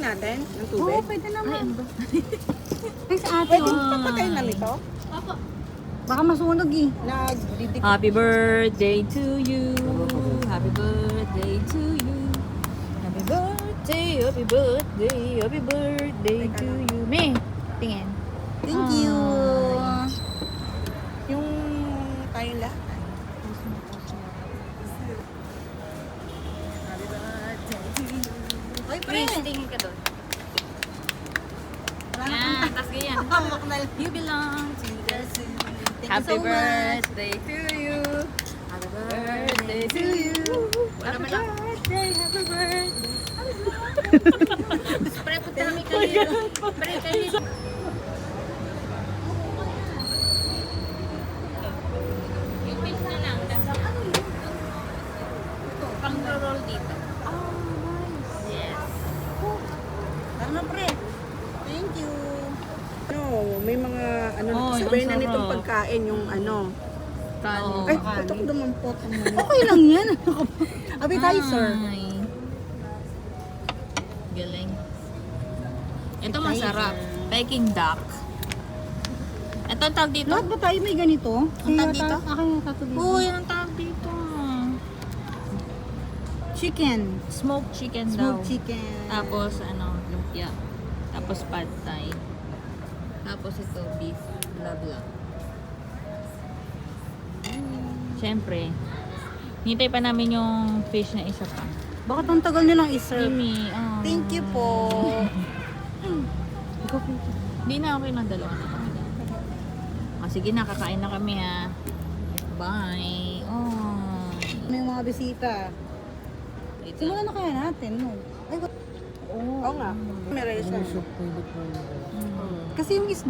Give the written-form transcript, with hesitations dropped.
natin ng Oo, tubig? pwede Ay, naman. ano ba? Ay, sa ate, Pwede oh. papatayin na nito? Baka masunog eh. Nagdidikit. Happy birthday to you. Happy birthday to you. Happy birthday, happy birthday, happy birthday to you. May, tingin. Thank you. Yung tayong lahat. Ay, Please, tingin ka doon. Yan, tas ganyan. Hawak na lang. You belong to the zoo. Thank you Happy so much. birthday to you. Happy birthday to you. Happy birthday, happy birthday. Pre, punta kami kayo. Pre, kayo. Yung fish na lang. Pang-roll dito. Oh, nice. Yes. Ano, pre? Thank you. Ano, may mga ano, Oh, sabay na ang nitong sarap. pagkain yung ano. Kanin. Ay, putok dumampot. Okay lang yan. Appetizer. Ay. Galing. Ito masarap. Peking duck. Ito ang tawag dito? Lahat ba tayo may ganito? Ang tawag dito? Akin yung tato dito. Oo, yan ang tawag dito. Chicken. Smoked chicken daw. Smoked chicken. Tapos ano, lumpia. Tapos pad thai. Tapos ito, beef. Blah blah. Siyempre, hintay pa namin yung fish na isa pa. Bakit ang tagal nilang iserve? Mimi, Thank you po. Ikaw, Peter. Hindi na, okay lang, dalawa na kami. Sige na, kakain na kami ha. Bye. Oh. May mga bisita. Ito. Simulan na kaya natin, no? Ay, Oo nga. May reason. Mm. kasi yung isda,